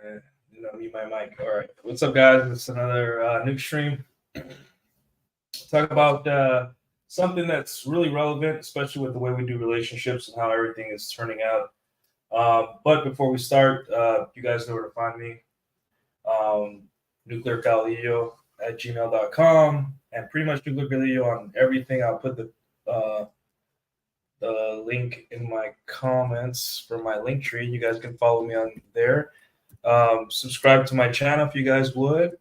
Mute my mic. All right. What's up, guys? It's another NukeStream. Talk about something that's really relevant, especially with the way we do relationships and how everything is turning out. But before we start, you guys know where to find me. nuclearcaudillo at gmail.com, and pretty much nuclearcaudillo on everything. I'll put the link in my comments for my link tree. You guys can follow me on there. Subscribe to my channel if you guys would,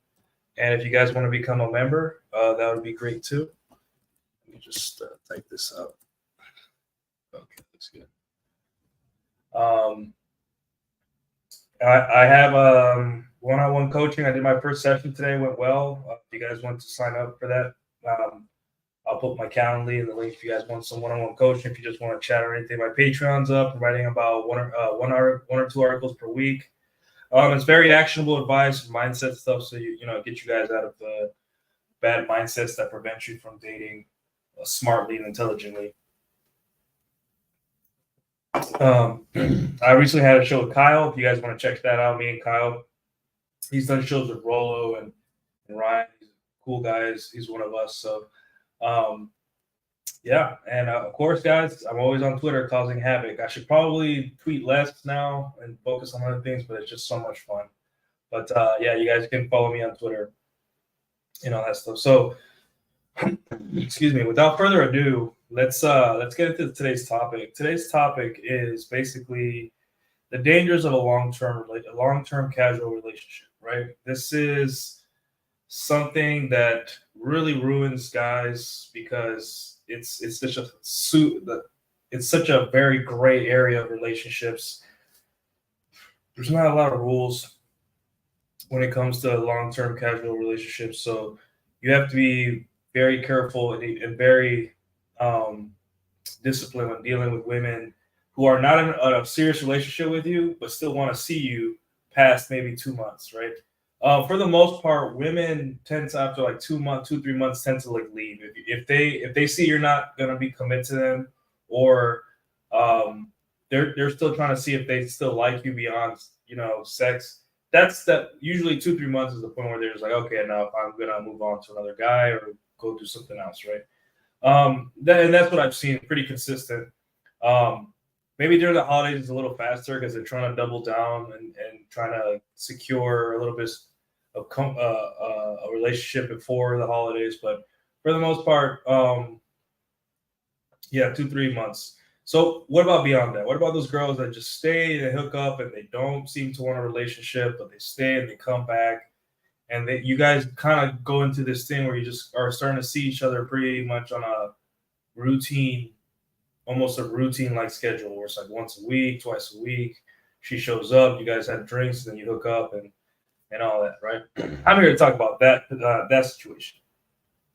and if you guys want to become a member, that would be great too. Let me just type this out. Okay, looks good. I have one-on-one coaching. I did my first session today, went well. If you guys want to sign up for that, I'll put my Calendly in the link if you guys want some one-on-one coaching. If you just want to chat or anything, my Patreon's up. I'm writing about one or two articles per week. It's very actionable advice, mindset stuff, so you get you guys out of the bad mindsets that prevent you from dating smartly and intelligently. I recently had a show with Kyle. If you guys want to check that out, me and Kyle. He's done shows with Rollo and Ryan. He's cool guys. He's one of us. So, yeah. And of course, guys, I'm always on Twitter causing havoc. I should probably tweet less now and focus on other things, but it's just so much fun. But yeah, you guys can follow me on Twitter and all that stuff. So, excuse me. Without further ado, let's get into today's topic. Today's topic is basically the dangers of a long-term casual relationship. Right? This is something that really ruins guys because it's such a very gray area of relationships. There's not a lot of rules when it comes to long-term casual relationships, so you have to be very careful and very disciplined when dealing with women who are not in a serious relationship with you, but still want to see you past maybe 2 months, right? For the most part, women tend to, after like 2 months, 2-3 months, tend to like leave. If they see you're not gonna be committed to them, or they're still trying to see if they still like you beyond sex. That usually 2-3 months is the point where they're just like, okay, now I'm gonna move on to another guy or go do something else, right? And that's what I've seen, pretty consistent. Maybe during the holidays it's a little faster because they're trying to double down and trying to secure a little bit of a relationship before the holidays. But for the most part, yeah, 2-3 months. So what about beyond that? What about those girls that just stay, they hook up, and they don't seem to want a relationship, but they stay and they come back, and you guys kind of go into this thing where you just are starting to see each other pretty much on a routine, almost a routine-like schedule, where it's like once a week, twice a week. She shows up, you guys have drinks, then you hook up and all that, right? I'm here to talk about that situation.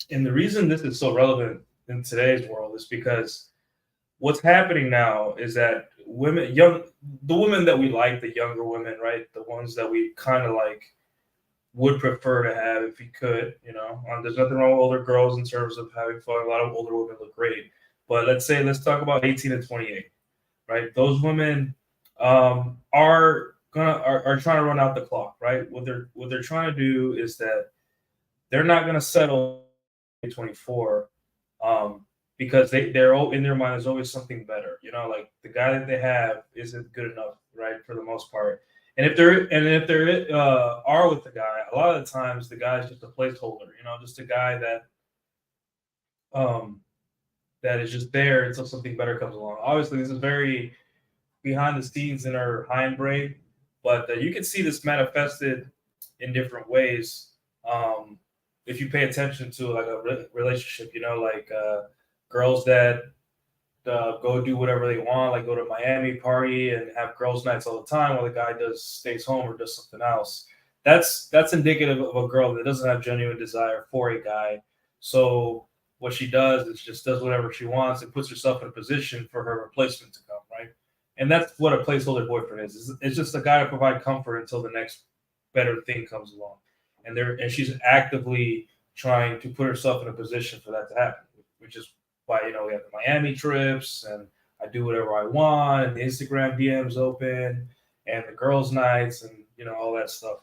And the reason this is so relevant in today's world is because what's happening now is that the women that we like, the younger women, right? The ones that we kind of like would prefer to have if we could, there's nothing wrong with older girls in terms of having fun. A lot of older women look great. But let's talk about 18 to 28, right? Those women are trying to run out the clock, right? What they're trying to do is that they're not going to settle 24 because they're in their mind there's always something better, like the guy that they have isn't good enough, right? For the most part. And if they're are with the guy, a lot of the times the guy is just a placeholder, just a guy that is just there until something better comes along. Obviously, this is very behind the scenes in our hindbrain, but you can see this manifested in different ways. If you pay attention to like a relationship, like girls that go do whatever they want, like go to Miami party and have girls' nights all the time, while the guy stays home or does something else. That's indicative of a girl that doesn't have genuine desire for a guy. So what she does is just does whatever she wants and puts herself in a position for her replacement to come, right? And that's what a placeholder boyfriend is. It's just a guy to provide comfort until the next better thing comes along. And she's actively trying to put herself in a position for that to happen, which is why, we have the Miami trips and I do whatever I want and the Instagram DMs open and the girls' nights and all that stuff.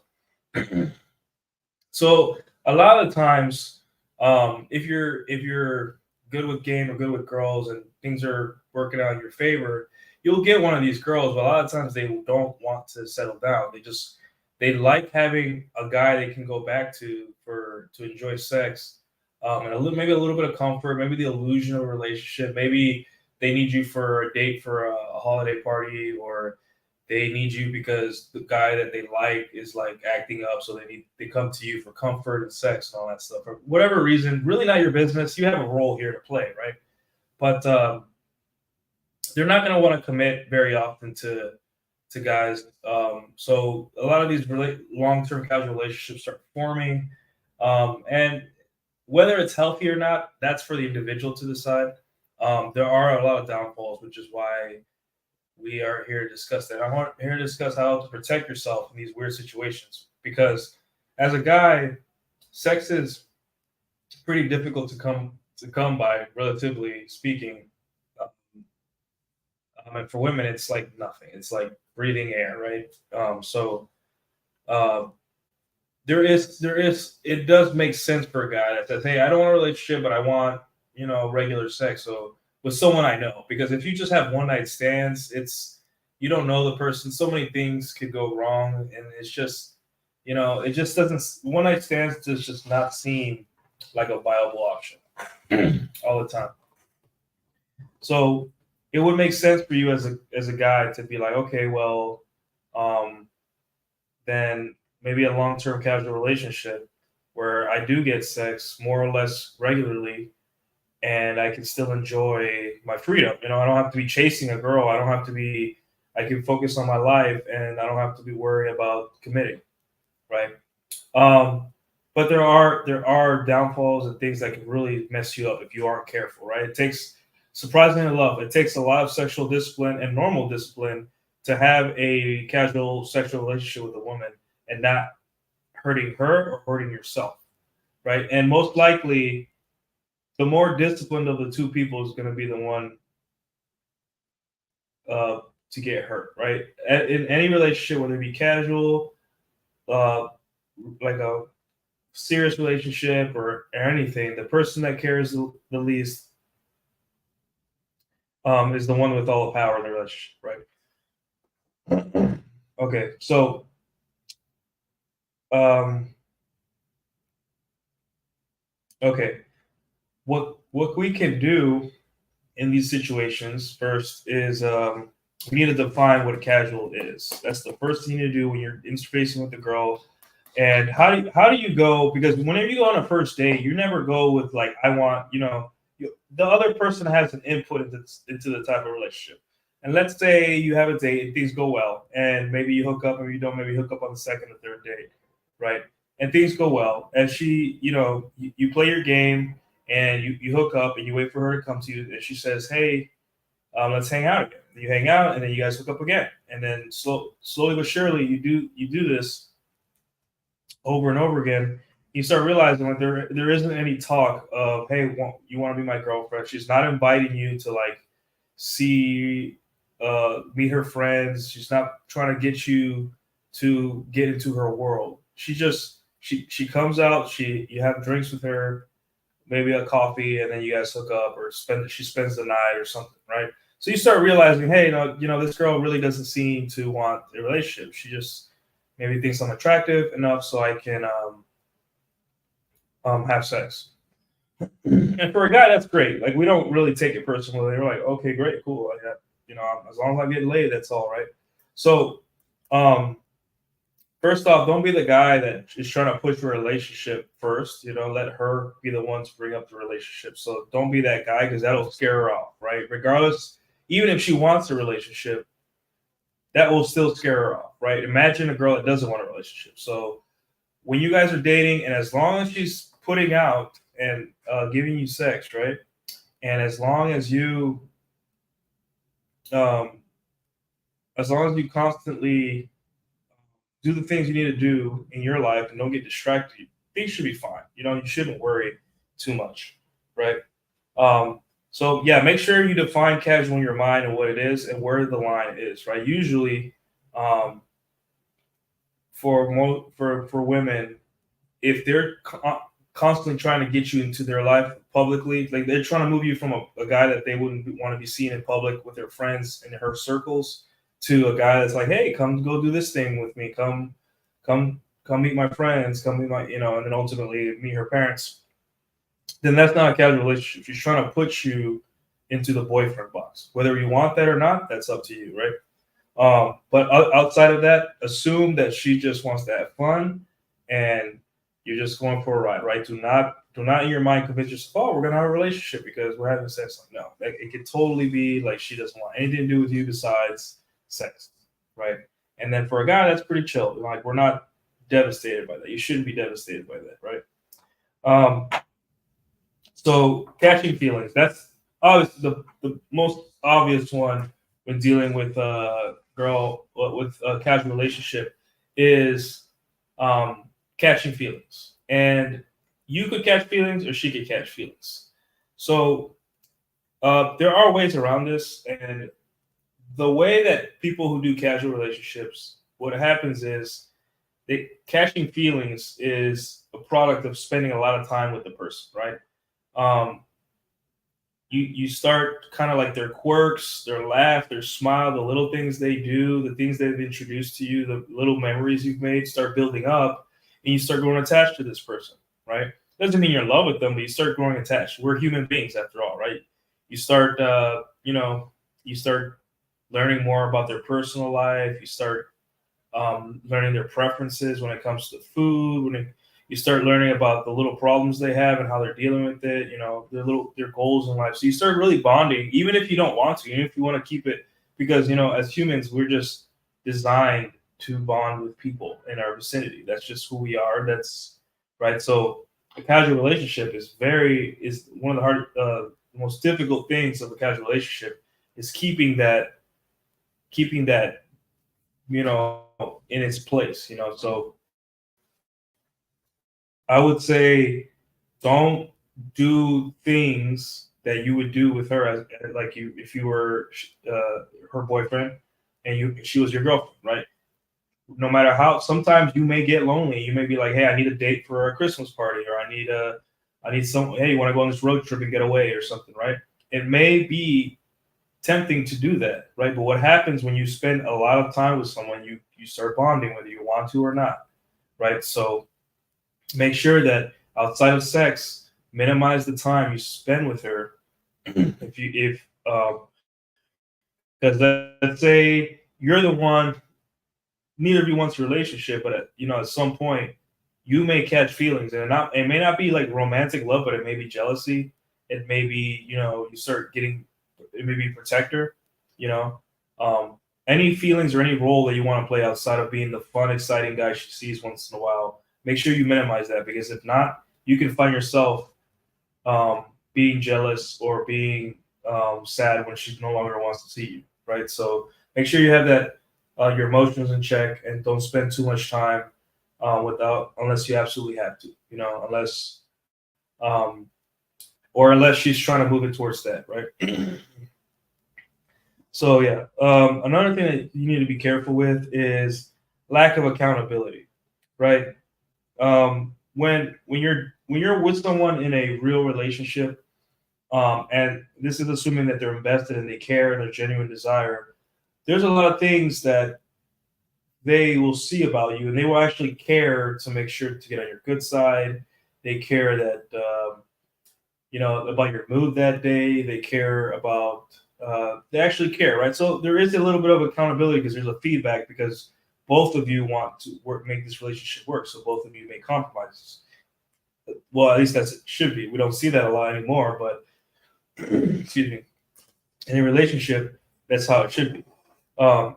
So a lot of times, if you're good with game or good with girls and things are working out in your favor, you'll get one of these girls. But a lot of times they don't want to settle down. They like having a guy they can go back to enjoy sex, and maybe a little bit of comfort, maybe the illusion of a relationship. Maybe they need you for a date for a holiday party, or they need you because the guy that they like is like acting up, so they come to you for comfort and sex and all that stuff. For whatever reason, really not your business. You have a role here to play, right? But they're not going to want to commit very often to guys. So a lot of these long-term casual relationships start forming, and whether it's healthy or not, that's for the individual to decide. There are a lot of downfalls, which is why we are here to discuss that. I'm here to discuss how to protect yourself in these weird situations. Because as a guy, sex is pretty difficult to come by, relatively speaking. And for women, it's like nothing. It's like breathing air, right? It does make sense for a guy that says, hey, I don't want a relationship, but I want, regular sex. So with someone I know, because if you just have one night stands, you don't know the person. So many things could go wrong. And it's just, it just doesn't, one night stands does just not seem like a viable option all the time. So it would make sense for you as a guy to be like, okay, well, then maybe a long-term casual relationship where I do get sex more or less regularly and I can still enjoy my freedom. I don't have to be chasing a girl. I can focus on my life and I don't have to be worried about committing, right? But there are downfalls and things that can really mess you up if you aren't careful, right? It takes, surprisingly enough, it takes a lot of sexual discipline and normal discipline to have a casual sexual relationship with a woman and not hurting her or hurting yourself, right? And most likely, the more disciplined of the two people is going to be the one to get hurt, right? In any relationship, whether it be casual, like a serious relationship or anything, the person that cares the least is the one with all the power in the relationship, right? Okay, so okay, what we can do in these situations first is we need to define what casual is. That's the first thing to do when you're interfacing with the girl. And how do you go? Because whenever you go on a first date, you never go with like, I want, the other person has an input into the type of relationship. And let's say you have a date and things go well, and maybe you hook up, maybe you don't, maybe you hook up on the second or third date, right? And things go well, and she, you play your game, and you hook up, and you wait for her to come to you, and she says, hey, let's hang out again. You hang out, and then you guys hook up again, and then slowly but surely, you do this over and over again. You start realizing like there isn't any talk of, hey, you want to be my girlfriend. She's not inviting you to like meet her friends. She's not trying to get you to get into her world. She comes out, you have drinks with her, maybe a coffee, and then you guys hook up or she spends the night or something, right? So you start realizing, hey, this girl really doesn't seem to want a relationship. She just maybe thinks I'm attractive enough so I can have sex. And for a guy, that's great. Like, we don't really take it personally. We're like, okay, great, cool. As long as I get laid, that's all right. So, first off, don't be the guy that is trying to push a relationship first. Let her be the one to bring up the relationship. So don't be that guy, because that'll scare her off, right? Regardless, even if she wants a relationship, that will still scare her off, right? Imagine a girl that doesn't want a relationship. So when you guys are dating, and as long as she's putting out and giving you sex, right? And as long as you constantly do the things you need to do in your life and don't get distracted, things should be fine. You shouldn't worry too much, right? So yeah, make sure you define casual in your mind and what it is and where the line is, right? Usually, for women, if they're constantly trying to get you into their life publicly, like they're trying to move you from a guy that they wouldn't want to be seen in public with their friends and her circles to a guy that's like, hey, come go do this thing with me, come meet my friends, come meet my, and then ultimately meet her parents, then that's not a casual relationship. She's trying to put you into the boyfriend box. Whether you want that or not, that's up to you, right? But outside of that, assume that she just wants to have fun and you're just going for a ride, right? Do not in your mind convince yourself, oh, we're gonna have a relationship because we're having sex. Like, no, it could totally be like she doesn't want anything to do with you besides sex, right? And then for a guy, that's pretty chill. Like, we're not devastated by that. You shouldn't be devastated by that, right? So catching feelings, that's obviously the most obvious one when dealing with a girl with a casual relationship is catching feelings. And you could catch feelings or she could catch feelings. So there are ways around this. And the way that people who do casual relationships, what happens is catching feelings is a product of spending a lot of time with the person, right? You start kind of like their quirks, their laugh, their smile, the little things they do, the things they've introduced to you, the little memories you've made start building up, and you start growing attached to this person, right? Doesn't mean you're in love with them, but you start growing attached. We're human beings after all, right? You start, you start learning more about their personal life. You start learning their preferences when it comes to food, you start learning about the little problems they have and how they're dealing with it, their goals in life. So you start really bonding, even if you don't want to, even if you want to keep it, because, as humans, we're just designed to bond with people in our vicinity. That's just who we are. That's right. So a casual relationship is one of the most difficult things of a casual relationship is keeping that, in its place, so I would say don't do things that you would do with her as like if you were her boyfriend and she was your girlfriend, right? No matter how, sometimes you may get lonely. You may be like, hey, I need a date for a Christmas party, or I need some. Hey, you want to go on this road trip and get away or something, right? It may be tempting to do that, right? But what happens when you spend a lot of time with someone, you start bonding whether you want to or not, right? So make sure that outside of sex, minimize the time you spend with her. Because let's say you're the one, neither of you wants a relationship, but at some point you may catch feelings, and it may not be like romantic love, but it may be jealousy. It may be, you start getting, it may be protector, any feelings or any role that you want to play outside of being the fun, exciting guy she sees once in a while. Make sure you minimize that, because if not, you can find yourself being jealous or being sad when she no longer wants to see you, right? So make sure you have that your emotions in check, and don't spend too much time unless you absolutely have to, unless she's trying to move it towards that, right? So yeah, another thing that you need to be careful with is lack of accountability, right? When you're with someone in a real relationship, and this is assuming that they're invested and they care and their genuine desire, there's a lot of things that they will see about you, and they will actually care to make sure to get on your good side. They care that about your mood that day. They care about they actually care, right? So there is a little bit of accountability because there's a feedback, because both of you want to make this relationship work. So both of you make compromises. Well, at least it should be. We don't see that a lot anymore, but excuse me. In a relationship, that's how it should be.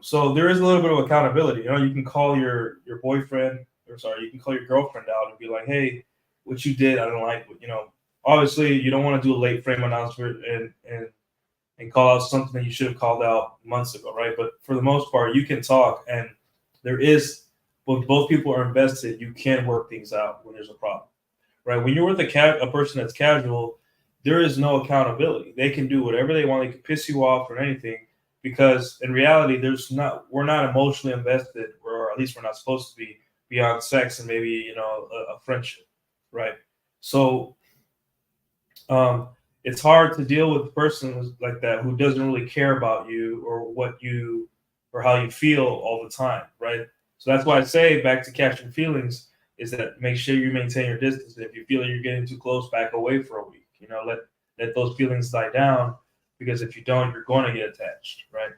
So there is a little bit of accountability. You can call your boyfriend, you can call your girlfriend out and be like, hey, what you did, I don't like. Obviously you don't want to do a late frame announcement and call out something that you should have called out months ago, right? But for the most part, you can talk, and there is, when both people are invested, you can work things out when there's a problem, right? When you're with a person that's casual, there is no accountability. They can do whatever they want. They can piss you off or anything, because in reality, we're not emotionally invested, or at least we're not supposed to be, beyond sex and maybe, you know, a friendship, right? So it's hard to deal with a person like that who doesn't really care about you or what you or how you feel all the time, right? So that's why I say back to catching feelings is that make sure you maintain your distance. If you feel like you're getting too close, back away for a week. You know, let those feelings die down, because if you don't, you're going to get attached, right?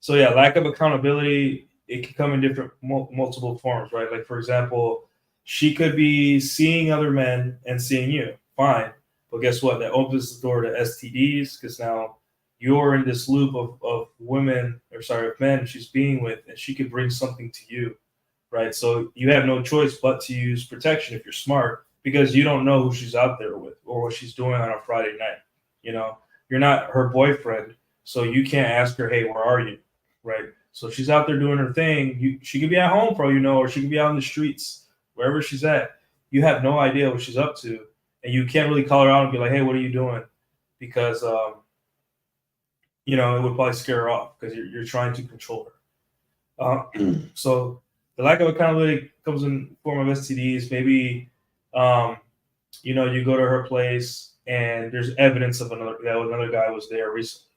So yeah, lack of accountability, it can come in different multiple forms, right? Like for example, she could be seeing other men and seeing you, fine, but guess what? That opens the door to STDs, because now you're in this loop of women, or sorry, of men she's being with, and she could bring something to you, right? So you have no choice but to use protection if you're smart, because you don't know who she's out there with or what she's doing on a Friday night. You know, you're not her boyfriend, so you can't ask her, "Hey, where are you?" Right? So she's out there doing her thing. She could be at home for all you know, or she could be out in the streets, wherever she's at. You have no idea what she's up to, and you can't really call her out and be like, "Hey, what are you doing?" Because you know, it would probably scare her off because you're trying to control her. So the lack of accountability comes in the form of STDs. Maybe you know, you go to her place and there's evidence of another guy was there recently,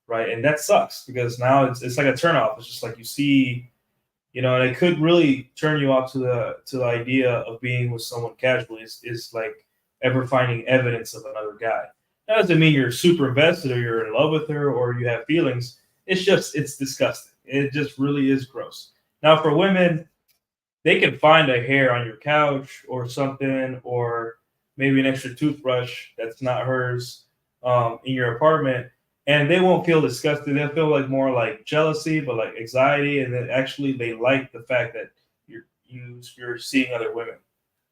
right? And that sucks, because now it's like a turnoff. It's just like you see, you know, and it could really turn you off to the idea of being with someone casually. Is like ever finding evidence of another guy. That doesn't mean you're super invested or you're in love with her or you have feelings. It's just, it's disgusting. It just really is gross. Now for women, they can find a hair on your couch or something, or maybe an extra toothbrush that's not hers in your apartment, and they won't feel disgusted. They'll feel like more like jealousy, but like anxiety, and then actually they like the fact that you're seeing other women.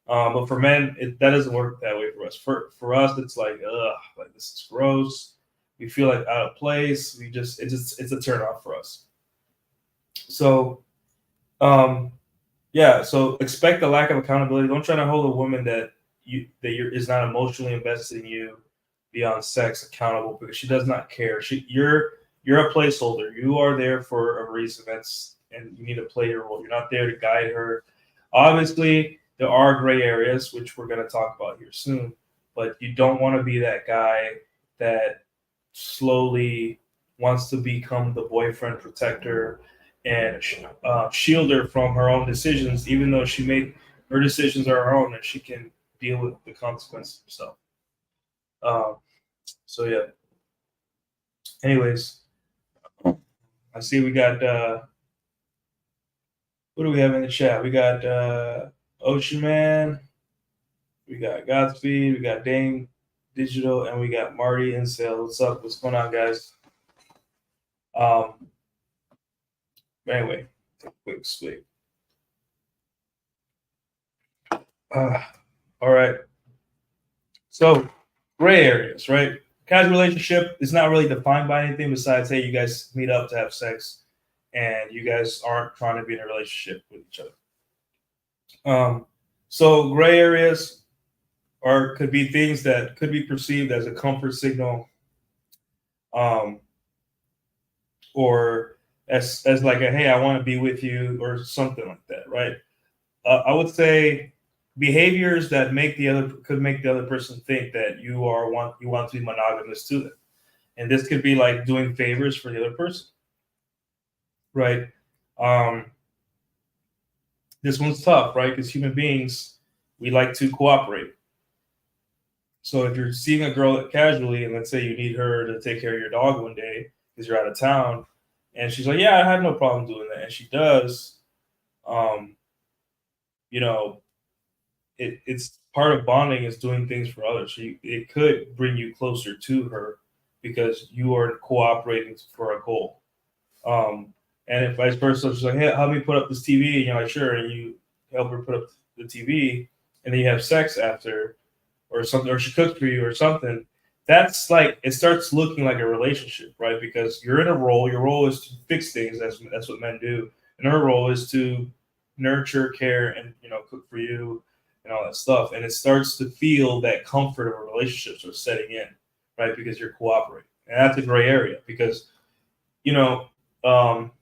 But for men, that doesn't work that way for us. For us, it's like, ugh, like this is gross. We feel like out of place. It's a turn off for us. So, yeah. So expect a lack of accountability. Don't try to hold a woman that is not emotionally invested in you beyond sex accountable, because she does not care. You're a placeholder. You are there for a reason. And you need to play your role. You're not there to guide her. Obviously, there are gray areas, which we're going to talk about here soon, but you don't want to be that guy that slowly wants to become the boyfriend protector and shield her from her own decisions, even though she made her decisions are her own and she can deal with the consequences herself. So yeah. Anyways, I see we got what do we have in the chat? We got Ocean Man, we got Godspeed, we got Dane Digital, and we got Marty Incel. What's up? What's going on, guys? Anyway, take a quick sleep. All right. So, gray areas, right? Casual relationship is not really defined by anything besides, hey, you guys meet up to have sex, and you guys aren't trying to be in a relationship with each other. So gray areas could be things that could be perceived as a comfort signal, or as like a, hey, I want to be with you, or something like that, right? I would say behaviors that could make the other person think that you want to be monogamous to them, and this could be like doing favors for the other person, right? This one's tough, right? Because human beings, we like to cooperate. So if you're seeing a girl casually, and let's say you need her to take care of your dog one day because you're out of town, and she's like, "Yeah, I have no problem doing that," and she does, you know, it's part of bonding is doing things for others. It could bring you closer to her because you are cooperating for a goal. And if vice versa, she's like, "Hey, help me put up this TV," and you're like, "Sure," and you help her put up the TV, and then you have sex after, or something, or she cooks for you or something. That's like, it starts looking like a relationship, right? Because you're in a role. Your role is to fix things. That's what men do, and her role is to nurture, care, and cook for you and all that stuff. And it starts to feel that comfort of a relationship sort of setting in, right? Because you're cooperating, and that's a gray area because um,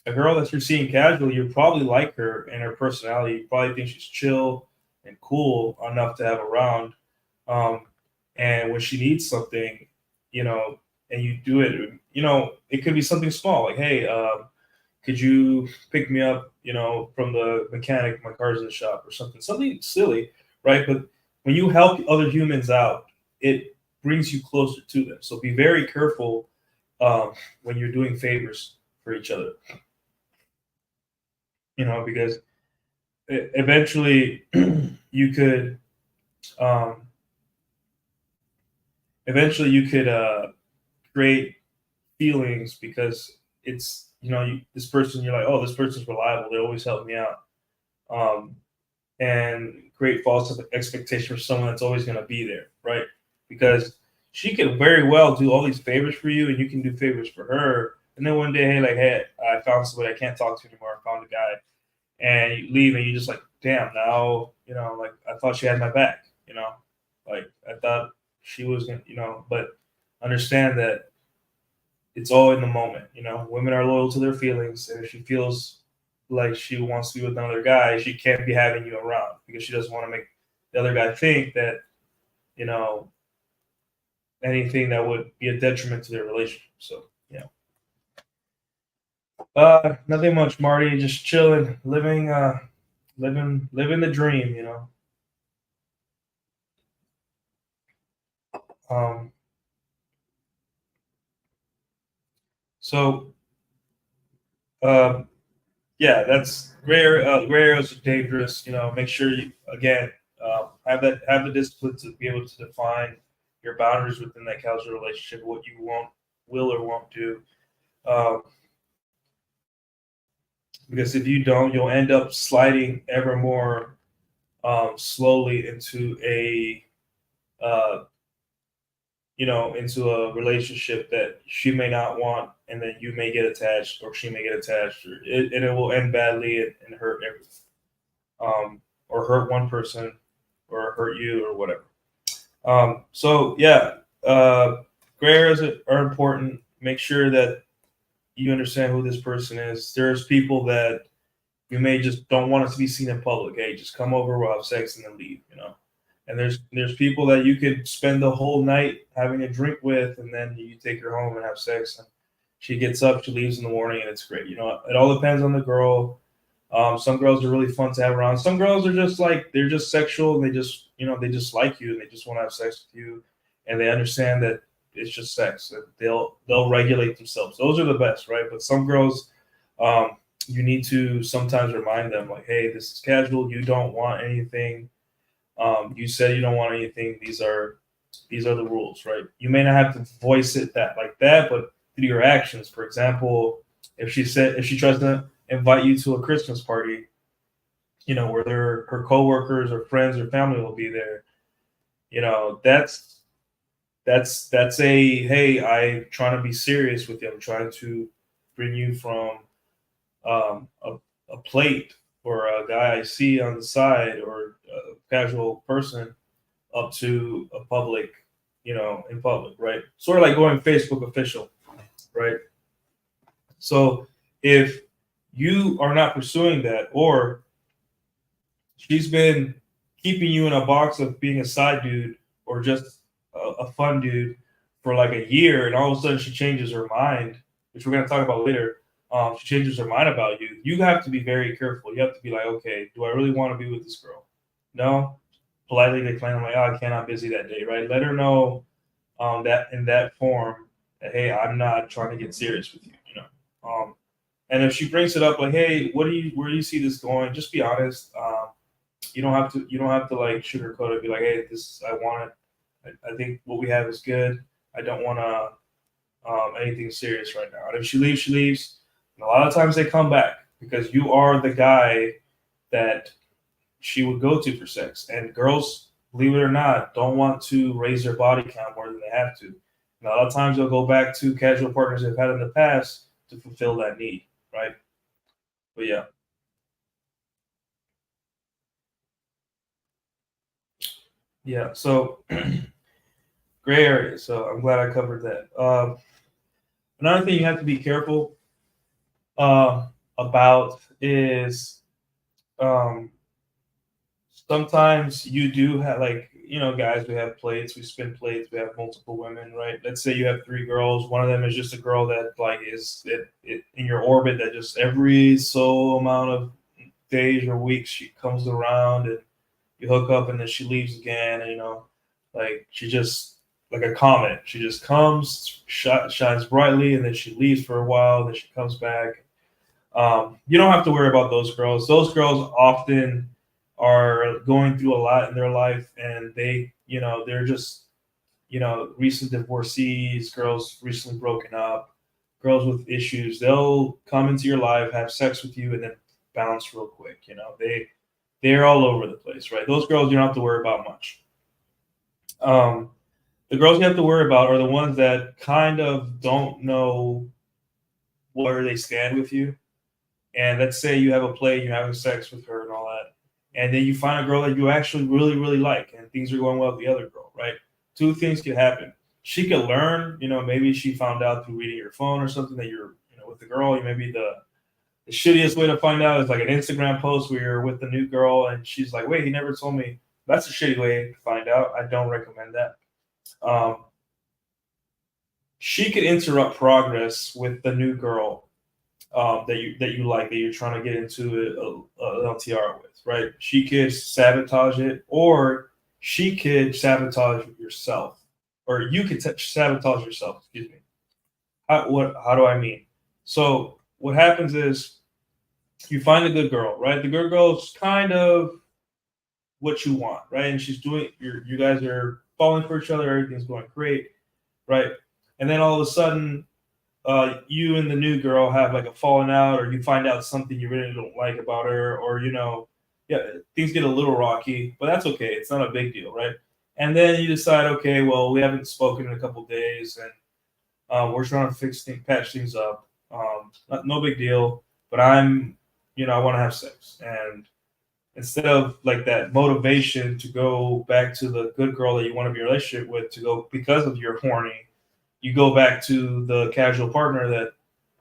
a girl that you're seeing casually, you probably like her and her personality. You probably think she's chill and cool enough to have around. Um, and when she needs something, you know, and you do it, you know, it could be something small, like, hey, could you pick me up, you know, from the mechanic? My car's in the shop, or something silly, right? But when you help other humans out, it brings you closer to them. So be very careful when you're doing favors for each other, you know, because eventually you could, um, create feelings because it's, you know, this person, you're like, oh, this person's reliable. They always help me out. Um, and create false expectation for someone that's always going to be there, right? Because she could very well do all these favors for you, and you can do favors for her. And then one day, hey, like, hey, I found somebody I can't talk to anymore. I found a guy, and you leave, and you just like, damn, now, you know, like I thought she had my back, you know, like I thought she was gonna, you know, but understand that it's all in the moment. You know, women are loyal to their feelings, and if she feels like she wants to be with another guy, she can't be having you around because she doesn't want to make the other guy think that, you know, anything that would be a detriment to their relationship. So yeah, nothing much, Marty. Just chilling, living the dream. You know. Um, so um, yeah, that's gray area. Gray areas are dangerous. You know, make sure you again have the discipline to be able to define your boundaries within that casual relationship, what you won't, will, or won't do. Um, because if you don't, you'll end up sliding ever more slowly into a uh, you know, into a relationship that she may not want, and then you may get attached, or she may get attached, and it will end badly and hurt everything. Or hurt one person, or hurt you, or whatever. So yeah, gray areas are important. Make sure that you understand who this person is. There's people that you may just don't want us to be seen in public. Hey, just come over, we'll have sex, and then leave. You know. And there's people that you could spend the whole night having a drink with, and then you take her home and have sex. And she gets up, she leaves in the morning, and it's great. You know, it all depends on the girl. Some girls are really fun to have around. Some girls are just like they're just sexual, and they just, you know, they just like you and they just want to have sex with you, and they understand that it's just sex. That they'll regulate themselves. Those are the best, right? But some girls, you need to sometimes remind them like, hey, this is casual. You don't want anything. You said you don't want anything. These are the rules, right? You may not have to voice it that like that, but through your actions. For example, if she tries to invite you to a Christmas party, you know, where her coworkers or friends or family will be there, you know, that's a hey, I'm trying to be serious with you. I'm trying to bring you from um, a, a plate or a guy I see on the side or a casual person up to a public, you know, in public, right? Sort of like going Facebook official, right? So if you are not pursuing that, or she's been keeping you in a box of being a side dude or just a fun dude for like a year, and all of a sudden she changes her mind, which we're going to talk about later. She changes her mind about you. You have to be very careful. You have to be like, okay, do I really want to be with this girl? No. Politely decline. I'm like, oh, I can't. I'm busy that day, right? Let her know that in that form that hey, I'm not trying to get serious with you. You know. And if she brings it up like, hey, where do you see this going? Just be honest. You don't have to like sugarcoat it. Be like, hey, this I want it. I think what we have is good. I don't want to anything serious right now. And if she leaves, she leaves. And a lot of times they come back because you are the guy that she would go to for sex. And girls, believe it or not, don't want to raise their body count more than they have to. And a lot of times they'll go back to casual partners they've had in the past to fulfill that need, right? But yeah, yeah. So gray area. So I'm glad I covered that. Another thing you have to be careful about is sometimes you do have, like, guys, we have plates, we spin plates, we have multiple women, right? Let's say you have 3 girls. One of them is just a girl that like is in your orbit, that just every so amount of days or weeks she comes around and you hook up and then she leaves again. And, like she just like a comet. She just comes, shines brightly, and then she leaves for a while, then she comes back. You don't have to worry about those girls. Those girls often are going through a lot in their life, and they're just, recent divorcees, girls recently broken up, girls with issues. They'll come into your life, have sex with you, and then bounce real quick. They're all over the place, right? Those girls you don't have to worry about much. The girls you have to worry about are the ones that kind of don't know where they stand with you. And let's say you have a play, you're having sex with her and all that, and then you find a girl that you actually really, really like, and things are going well with the other girl, right? Two things could happen. She could learn, maybe she found out through reading your phone or something that you're, with the girl. Maybe the shittiest way to find out is like an Instagram post where you're with the new girl, and she's like, "Wait, he never told me." That's a shitty way to find out. I don't recommend that. She could interrupt progress with the new girl that you like, that you're trying to get into an LTR with, right? She could sabotage it, or she could sabotage yourself, or you could sabotage yourself. Excuse me. How do I mean? So what happens is you find a good girl, right? The good girl's kind of what you want, right? And she's doing. You guys are falling for each other. Everything's going great, right? And then all of a sudden, you and the new girl have like a falling out, or you find out something you really don't like about her, or yeah, things get a little rocky, but that's okay. It's not a big deal, right? And then you decide, okay, well, we haven't spoken in a couple days, and we're trying to patch things up. No big deal, but I want to have sex, and instead of like that motivation to go back to the good girl that you want to be in a relationship with, to go because of your horny, you go back to the casual partner that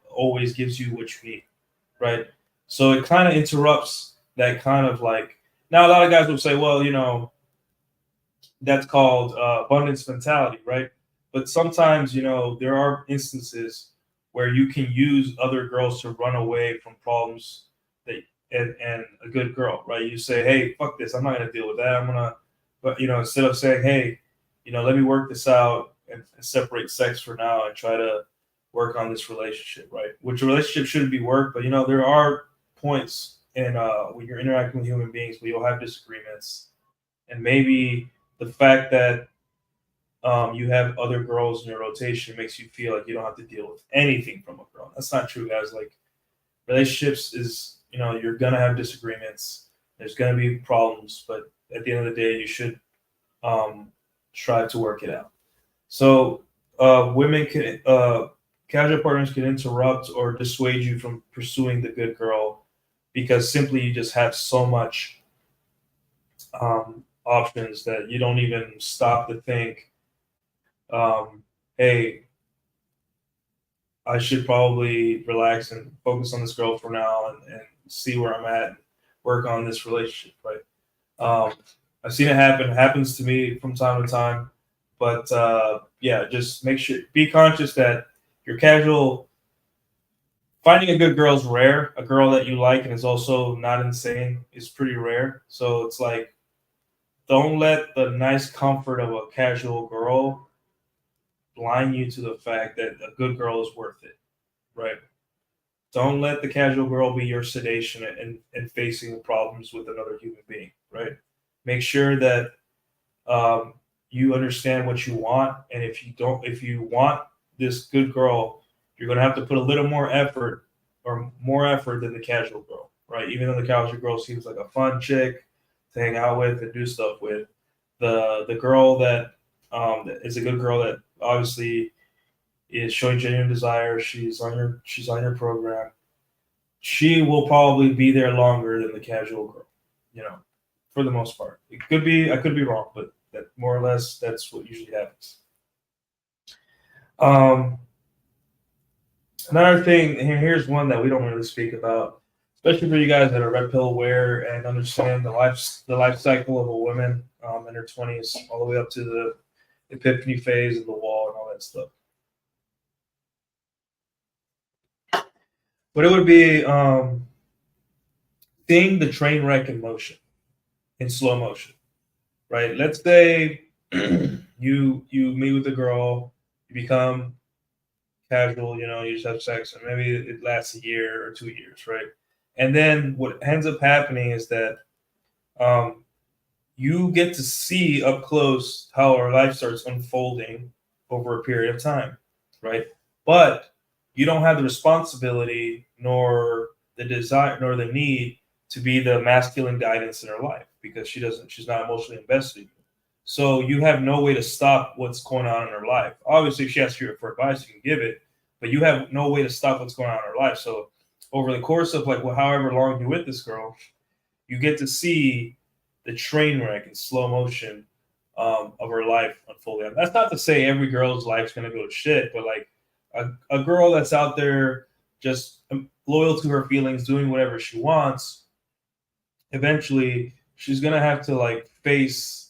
always gives you what you need, right? So it kind of interrupts that kind of like. Now a lot of guys will say, well, that's called abundance mentality, right? But sometimes, there are instances where you can use other girls to run away from problems that and a good girl, right? You say, hey, fuck this, I'm not gonna deal with that. But instead of saying, hey, let me work this out and separate sex for now and try to work on this relationship, right? Which a relationship shouldn't be work, but there are points in when you're interacting with human beings where you'll have disagreements, and maybe the fact that you have other girls in your rotation makes you feel like you don't have to deal with anything from a girl. That's not true, guys. Like, relationships is, you're gonna have disagreements. There's gonna be problems, but at the end of the day, you should strive to work it out. So women can casual partners can interrupt or dissuade you from pursuing the good girl, because simply you just have so much options that you don't even stop to think, hey, I should probably relax and focus on this girl for now, and see where I'm at, and work on this relationship, right? I've seen it happen. It happens to me from time to time. But yeah, just be conscious that your casual, finding a good girl is rare. A girl that you like and is also not insane is pretty rare. So it's like, don't let the nice comfort of a casual girl blind you to the fact that a good girl is worth it, right? Don't let the casual girl be your sedation and facing problems with another human being, right? Make sure that you understand what you want, and if you want this good girl, you're going to have to put a little more effort, or more effort than the casual girl, right? Even though the casual girl seems like a fun chick to hang out with and do stuff with, the girl that is a good girl that obviously is showing genuine desire. She's on your program. She will probably be there longer than the casual girl, for the most part. It could be, I could be wrong, but that more or less that's what usually happens. Another thing, here's one that we don't really speak about, especially for you guys that are red pill aware and understand the life cycle of a woman in her 20s, all the way up to the epiphany phase of the wall and all that stuff. But it would be seeing the train wreck in motion, in slow motion, right? Let's say you meet with a girl, you become casual, you just have sex, and maybe it lasts a year or 2 years, right? And then what ends up happening is that you get to see up close how our life starts unfolding over a period of time, right? But you don't have the responsibility nor the desire nor the need to be the masculine guidance in her life because she's not emotionally invested in you. So you have no way to stop what's going on in her life. Obviously, if she asks you for advice, you can give it, but you have no way to stop what's going on in her life. So over the course of however long you're with this girl, you get to see the train wreck in slow motion of her life unfolding. That's not to say every girl's life's gonna go to shit, but like a girl that's out there just loyal to her feelings, doing whatever she wants, eventually she's gonna have to face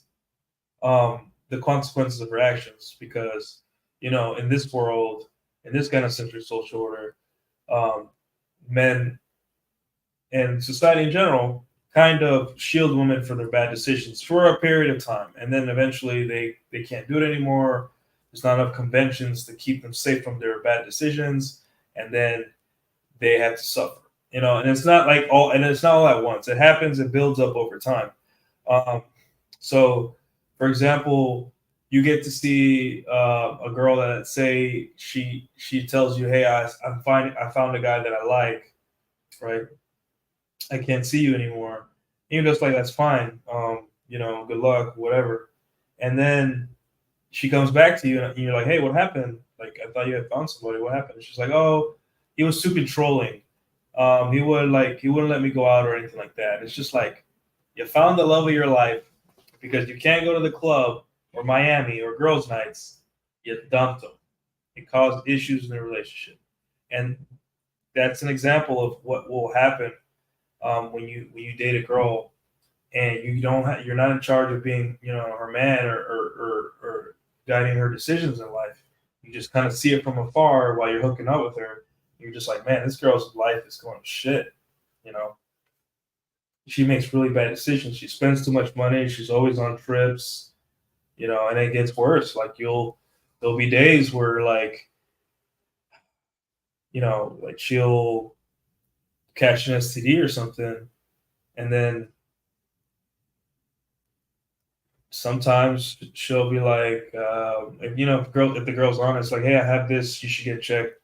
the consequences of her actions because in this world, in this kind of century social order, men and society in general kind of shield women for their bad decisions for a period of time, and then eventually they can't do it anymore. There's not enough conventions to keep them safe from their bad decisions, and then they have to suffer. And it's not it's not all at once. It happens. It builds up over time. So, for example, you get to see a girl that say she tells you, "Hey, I found a guy that I like, right? I can't see you anymore." And you're just like, "That's fine. Good luck, whatever." And then she comes back to you, and you're like, "Hey, what happened? Like, I thought you had found somebody. What happened?" And she's like, "Oh, he was too controlling. He wouldn't let me go out or anything like that." And it's just like you found the love of your life because you can't go to the club or Miami or girls' nights. You dumped them. It caused issues in the relationship, and that's an example of what will happen when you date a girl and you're not in charge of being her man or guiding her decisions in life. You just kind of see it from afar while you're hooking up with her. You're just like, man, this girl's life is going to shit. She makes really bad decisions. She spends too much money. She's always on trips. And it gets worse. Like there'll be days where she'll catch an STD or something, and then sometimes she'll be like, if the girl's honest, like, "Hey, I have this, you should get checked."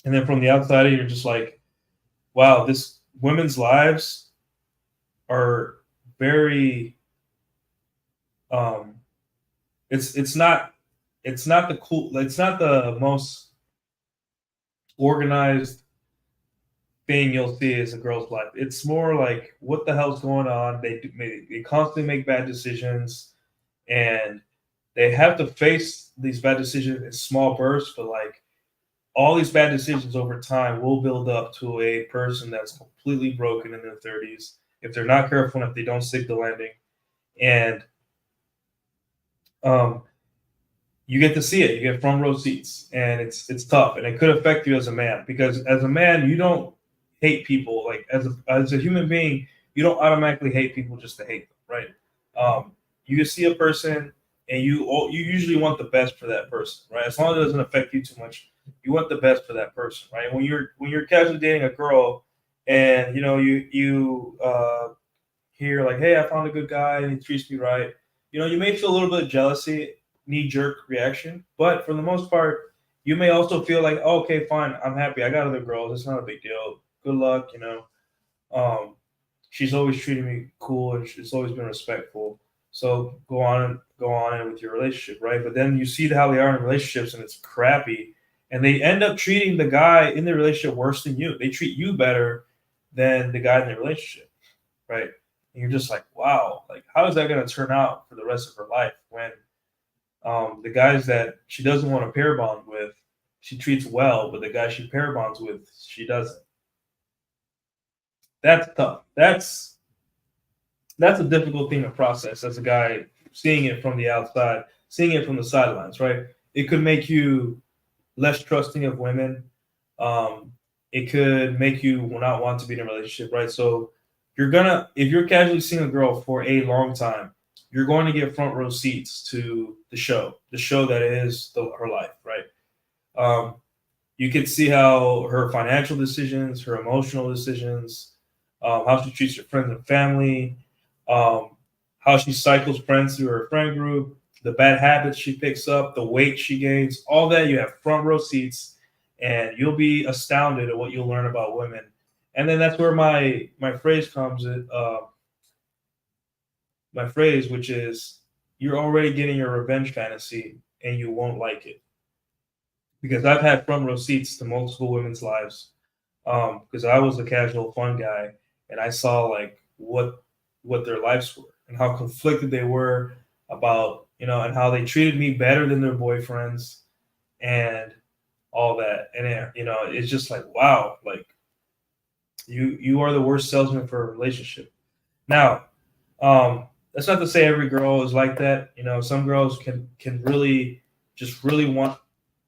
And then from the outside, you're just like, wow, this women's lives are very, it's not the most organized thing you'll see is a girl's life. It's more like, what the hell's going on? They constantly make bad decisions, and they have to face these bad decisions in small bursts. But all these bad decisions over time will build up to a person that's completely broken in their 30s if they're not careful and if they don't stick the landing. And you get to see it. You get front row seats, and it's tough, and it could affect you as a man because as a man, you don't hate people. Like as a human being, you don't automatically hate people just to hate them, right? You see a person, and you usually want the best for that person, right? As long as it doesn't affect you too much, you want the best for that person, right? When you're casually dating a girl, and you hear like, "Hey, I found a good guy, and he treats me right," you may feel a little bit of jealousy, knee-jerk reaction, but for the most part, you may also feel like, oh, okay, fine, I'm happy, I got other girls, it's not a big deal, good luck. She's always treated me cool, and she's always been respectful, so go on in with your relationship, right? But then you see how they are in relationships, and it's crappy, and they end up treating the guy in the relationship worse than you. They treat you better than the guy in the relationship, right? And you're just like, wow, like, how is that going to turn out for the rest of her life when the guys that she doesn't want to pair bond with, she treats well, but the guy she pair bonds with, she doesn't. That's tough. That's a difficult thing to process as a guy seeing it from the outside, seeing it from the sidelines, right? It could make you less trusting of women. It could make you not want to be in a relationship, right? So if you're casually seeing a girl for a long time, you're going to get front row seats to the show that is her life, right? You can see how her financial decisions, her emotional decisions, how she treats her friends and family, how she cycles friends through her friend group, the bad habits she picks up, the weight she gains, all that. You have front row seats, and you'll be astounded at what you'll learn about women. And then that's where my phrase comes in. My phrase, which is, you're already getting your revenge fantasy, and you won't like it. Because I've had front row seats to multiple women's lives. Because I was a casual fun guy, and I saw like what their lives were and how conflicted they were about, and how they treated me better than their boyfriends and all that. And it's just like, wow, like you are the worst salesman for a relationship. Now, that's not to say every girl is like that. Some girls can really want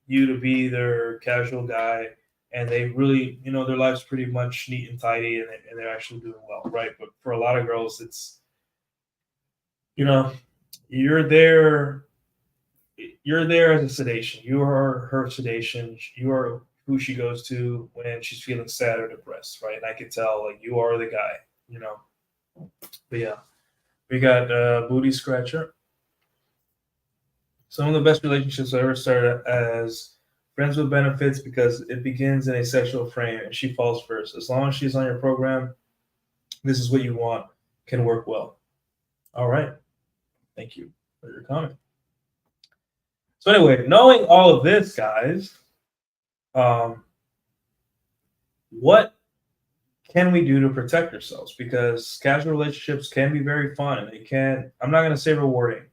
you to be their casual guy, and they really, their life's pretty much neat and tidy, and they're actually doing well, right? But for a lot of girls, it's, you're there as a sedation. You are her sedation. You are who she goes to when she's feeling sad or depressed, right? And I can tell, like, you are the guy, But yeah, we got Booty Scratcher. Some of the best relationships I ever started as friends with benefits, because it begins in a sexual frame and she falls first. As long as she's on your program, this is what you want, can work well. All right. Thank you for your comment. So anyway, knowing all of this, guys, what can we do to protect ourselves? Because casual relationships can be very fun, and I'm not going to say rewarding.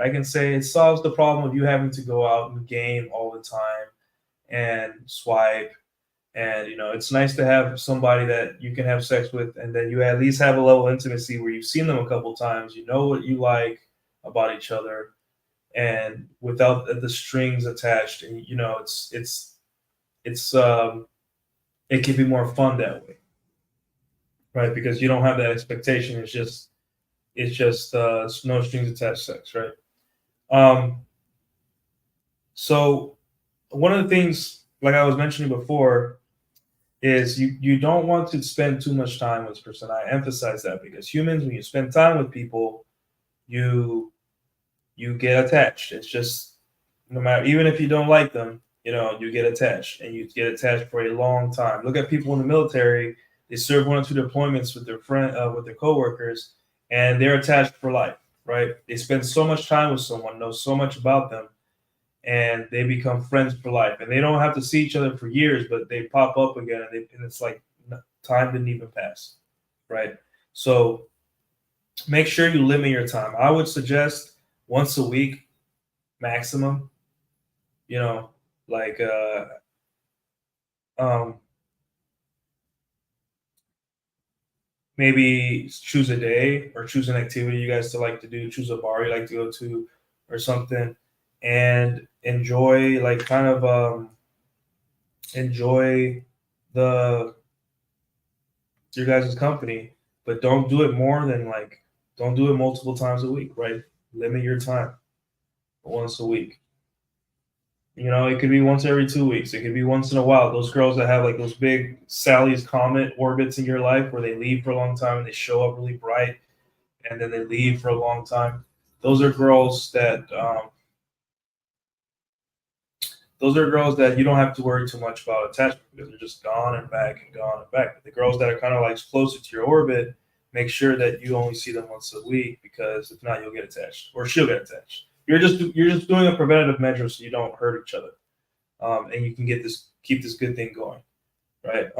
I can say it solves the problem of you having to go out and game all the time and swipe. And, it's nice to have somebody that you can have sex with, and then you at least have a level of intimacy where you've seen them a couple times. You know what you like about each other, and without the strings attached. And, it can be more fun that way, right? Because you don't have that expectation. It's just no strings attached sex, right? So one of the things, like I was mentioning before, is you don't want to spend too much time with this person. I emphasize that because humans, when you spend time with people, you get attached. It's just, no matter, even if you don't like them, you get attached, and you get attached for a long time. Look at people in the military. They serve 1 or 2 deployments with their with their coworkers, and they're attached for life, right? They spend so much time with someone, know so much about them, and they become friends for life. And they don't have to see each other for years, but they pop up again, and it's like time didn't even pass, right? So make sure you limit your time. I would suggest once a week maximum. Like maybe choose a day or choose an activity you guys to like to do. Choose a bar you like to go to or something, and enjoy, like, kind of enjoy your guys' company, but don't do it don't do it multiple times a week, right? Limit your time once a week. It could be once every 2 weeks. It could be once in a while. Those girls that have like those big Sally's Comet orbits in your life, where they leave for a long time and they show up really bright, and then they leave for a long time. Those are girls that you don't have to worry too much about attachment, because they're just gone and back and gone and back. But the girls that are kind of like closer to your orbit, make sure that you only see them once a week, because if not, you'll get attached, or she'll get attached. You're just doing a preventative measure so you don't hurt each other, and you can keep this good thing going, right?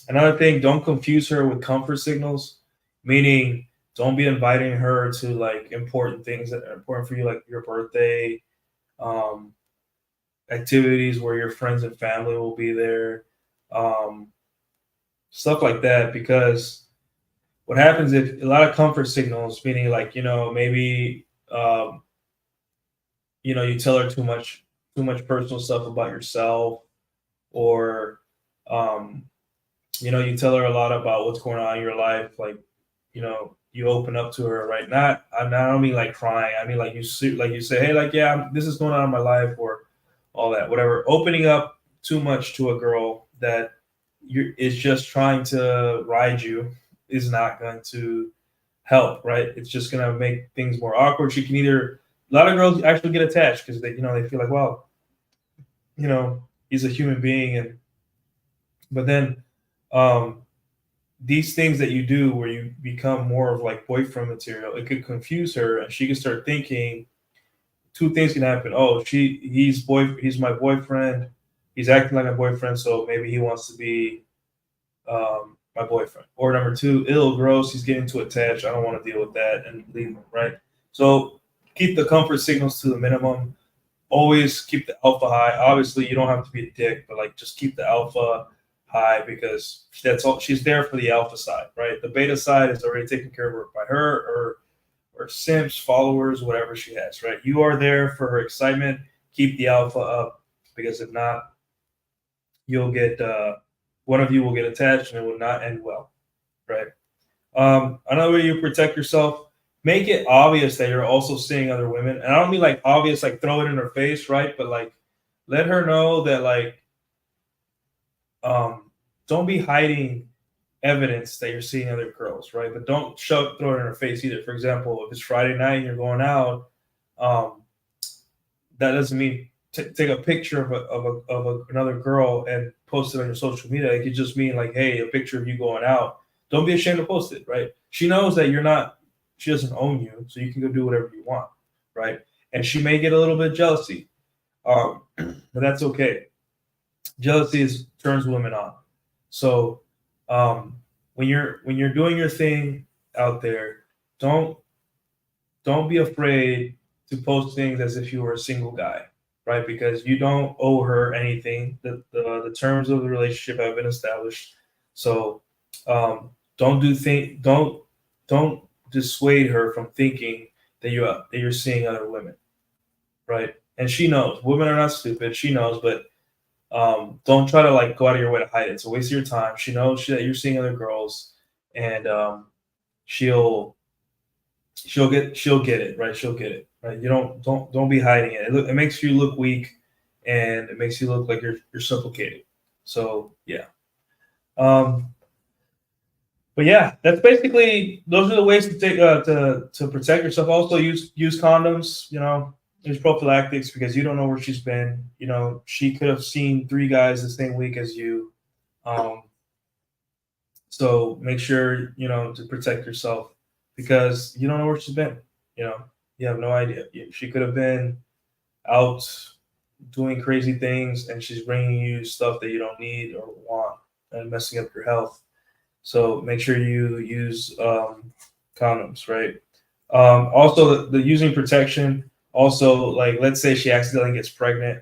Another thing, don't confuse her with comfort signals, meaning don't be inviting her to like important things that are important for you, like your birthday, activities where your friends and family will be there, stuff like that. Because what happens if a lot of comfort signals, meaning like, maybe you tell her too much personal stuff about yourself, or um, you tell her a lot about what's going on in your life, like, you open up to her, right? I don't mean like crying. I mean like like you say, hey, like, yeah, this is going on in my life, or all that, whatever. Opening up too much to a girl that is just trying to ride you is not going to help, right? It's just going to make things more awkward. She can either, a lot of girls actually get attached because they feel like, well, he's a human being, but then um, these things that you do where you become more of like boyfriend material, it could confuse her, and she can start thinking two things can happen. Oh, he's my boyfriend. He's acting like a boyfriend, so maybe he wants to be my boyfriend. Or number two, ill, gross. He's getting too attached. I don't want to deal with that, and leave him. Right. So keep the comfort signals to the minimum. Always keep the alpha high. Obviously, you don't have to be a dick, but like just keep the alpha high, because that's all. She's there for the alpha side, right? The beta side is already taken care of by her or simps, followers, whatever she has, right? You are there for her excitement. Keep the alpha up, because if not, you'll get one of you will get attached, and it will not end well, right? Another way you protect yourself: make it obvious that you're also seeing other women. And I don't mean like obvious, like throw it in her face, right? But like let her know that, like, don't be hiding evidence that you're seeing other girls, right? But don't throw it in her face either. For example, if it's Friday night and you're going out, um, that doesn't mean take a picture of another girl and post it on your social media. It could just mean like, hey, a picture of you going out. Don't be ashamed to post it, right? She knows that she doesn't own you, so you can go do whatever you want, right? And she may get a little bit jealousy, but that's okay. Jealousy turns women on. So when you're doing your thing out there, don't be afraid to post things as if you were a single guy, right? Because you don't owe her anything. The terms of the relationship have been established. So don't dissuade her from thinking that you're seeing other women, right? And she knows. Women are not stupid. She knows, but don't try to like go out of your way to hide it. It's a waste of your time. She knows that you're seeing other girls, and she'll get it, right? She'll get it, right? You don't be hiding it. It makes you look weak, and it makes you look like you're suffocating. So yeah. But yeah, that's basically, those are the ways to take to protect yourself. Also, use condoms. Use prophylactics, because you don't know where she's been. She could have seen 3 guys the same week as you. So make sure to protect yourself, because you don't know where she's been. You have no idea. She could have been out doing crazy things, and she's bringing you stuff that you don't need or want, and messing up your health. So make sure you use condoms, right? Also, the using protection. Also, like, let's say she accidentally gets pregnant.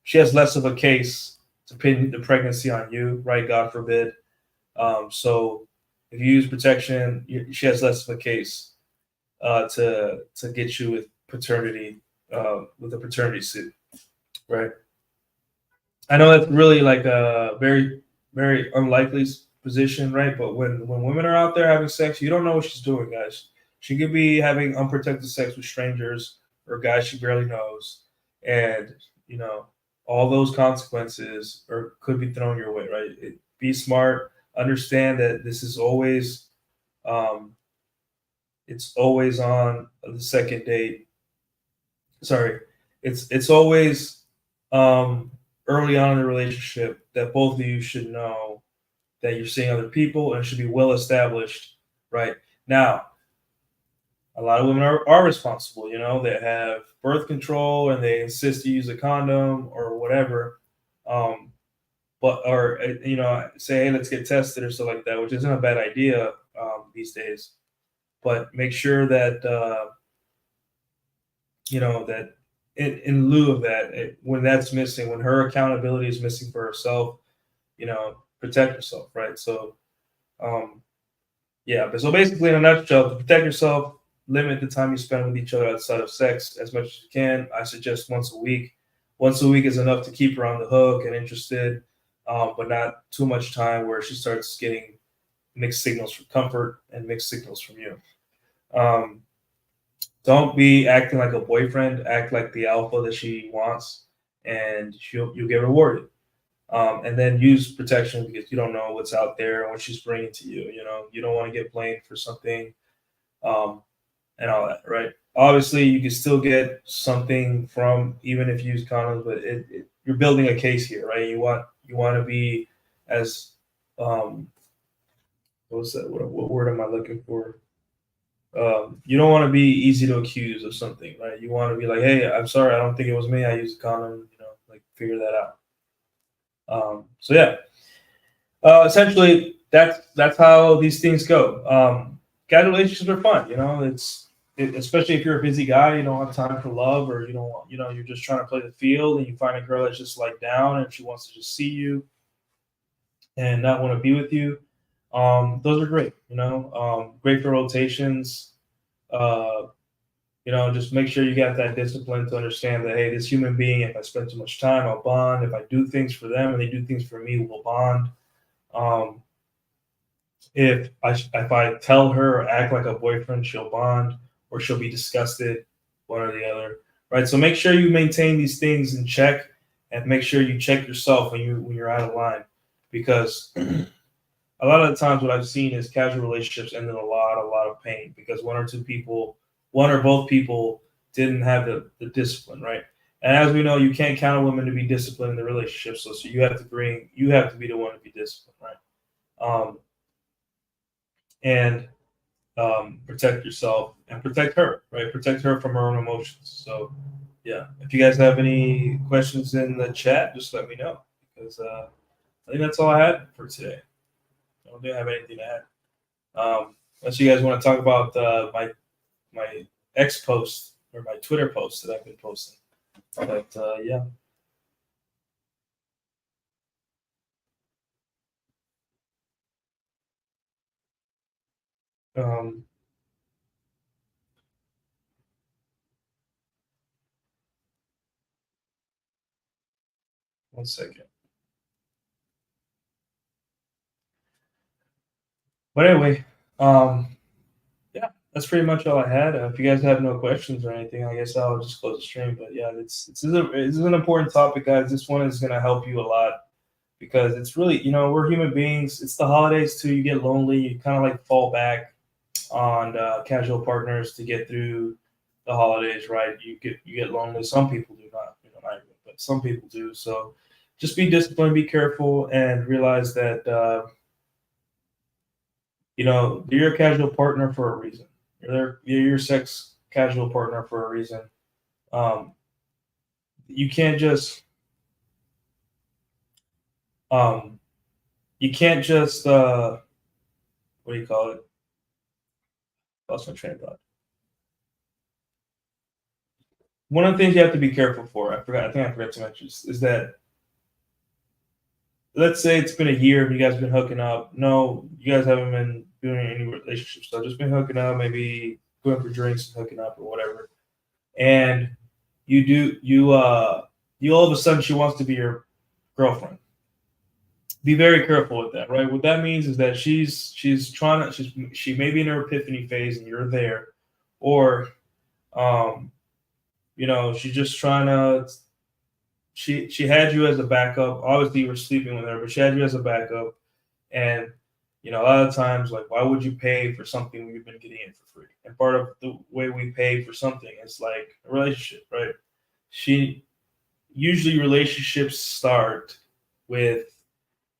She has less of a case to pin the pregnancy on you, right? God forbid. So if you use protection, she has less of a case to get you with paternity, with a paternity suit, right? I know that's really like a very, very unlikely position, right? But when women are out there having sex, you don't know what she's doing, guys. She could be having unprotected sex with strangers or guys she barely knows, and all those consequences could be thrown your way, right? Be smart. Understand that this is always, it's always on the second date. Sorry, it's always early on in the relationship that both of you should know that you're seeing other people, and it should be well established, right? Now, a lot of women are responsible. They have birth control and they insist you use a condom or whatever. Or say, hey, let's get tested or stuff like that, which isn't a bad idea these days. But make sure that that in lieu of that, when that's missing, when her accountability is missing for herself, protect yourself, right? So, yeah. But so basically, in a nutshell, to protect yourself, limit the time you spend with each other outside of sex as much as you can. I suggest once a week. Once a week is enough to keep her on the hook and interested, but not too much time where she starts getting mixed signals from comfort and mixed signals from you. Um, don't be acting like a boyfriend. Act like the alpha that she wants, and you'll get rewarded. And then use protection because you don't know what's out there and what she's bringing to you. You don't want to get blamed for something, um, and all that, right? Obviously, you can still get something from even if you use condoms, but you're building a case here, right? You want to be as what's that? What word am I looking for? You don't want to be easy to accuse of something, right? You want to be like, hey, I'm sorry, I don't think it was me. I used a condom. Like figure that out. So yeah, essentially that's how these things go. Casual relationships are fun. Especially if you're a busy guy, you don't have time for love, or you don't want, you're just trying to play the field, and you find a girl that's just like down and she wants to just see you and not want to be with you. Those are great. Great for rotations. Uh, just make sure you got that discipline to understand that, hey, this human being, if I spend too much time, I'll bond. If I do things for them and they do things for me, we'll bond. Um, if I tell her or act like a boyfriend, she'll bond or she'll be disgusted, one or the other, right? So make sure you maintain these things in check, and make sure you check yourself when you're out of line, because a lot of the times what I've seen is casual relationships end in a lot of pain because one or both people didn't have the discipline, right? And as we know, you can't count on women to be disciplined in the relationship, so you have to be the one to be disciplined, right? And protect yourself and protect her, right? Protect her from her own emotions. So, yeah, if you guys have any questions in the chat, just let me know, because I think that's all I had for today. I don't think I have anything to add. Unless you guys want to talk about my X post or my Twitter post that I've been posting. But yeah. One second. But anyway, yeah, that's pretty much all I had. If you guys have no questions or anything, I guess I'll just close the stream. But yeah, it's an important topic, guys. This one is going to help you a lot because it's really, we're human beings. It's the holidays too. You get lonely. You kind of like fall back on casual partners to get through the holidays, right? You get lonely. Some people do not, not everyone, but some people do. So just be disciplined, be careful, and realize that you're a casual partner for a reason. You're your sex casual partner for a reason. You can't just you can't just what do you call it? Lost my train of thought. One of the things you have to be careful for, I think I forgot to mention, is that let's say it's been a year and you guys have been hooking up. No, you guys haven't been doing any relationship stuff. Just been hooking up, maybe going for drinks and hooking up or whatever. And you all of a sudden she wants to be your girlfriend. Be very careful with that, right? What that means is that she may be in her epiphany phase and you're there, or she's just trying to. She had you as a backup. Obviously, you were sleeping with her, but she had you as a backup. And a lot of times, like, why would you pay for something when you've been getting it for free? And part of the way we pay for something is like a relationship, right? Usually relationships start with,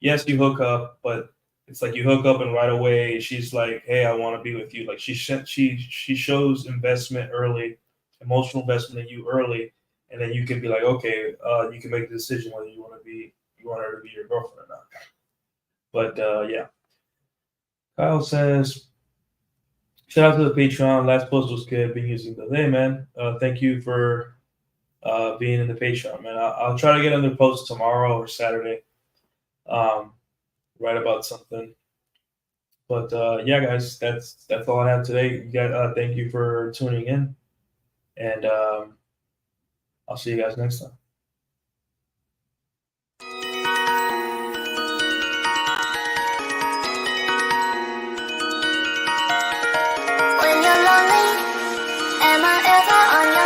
yes, you hook up, but it's like you hook up and right away she's like, hey, I want to be with you. Like she shows investment early, emotional investment in you early, and then you can be like, okay, you can make the decision whether you want her to be your girlfriend or not. But yeah, Kyle says, shout out to the Patreon. Last post was good. Been using those. Hey man, thank you for being in the Patreon, man. I'll try to get another post tomorrow or Saturday, write about something. But yeah, guys, that's all I have today. You guys, thank you for tuning in, and I'll see you guys next time. When you're lonely, am I ever on your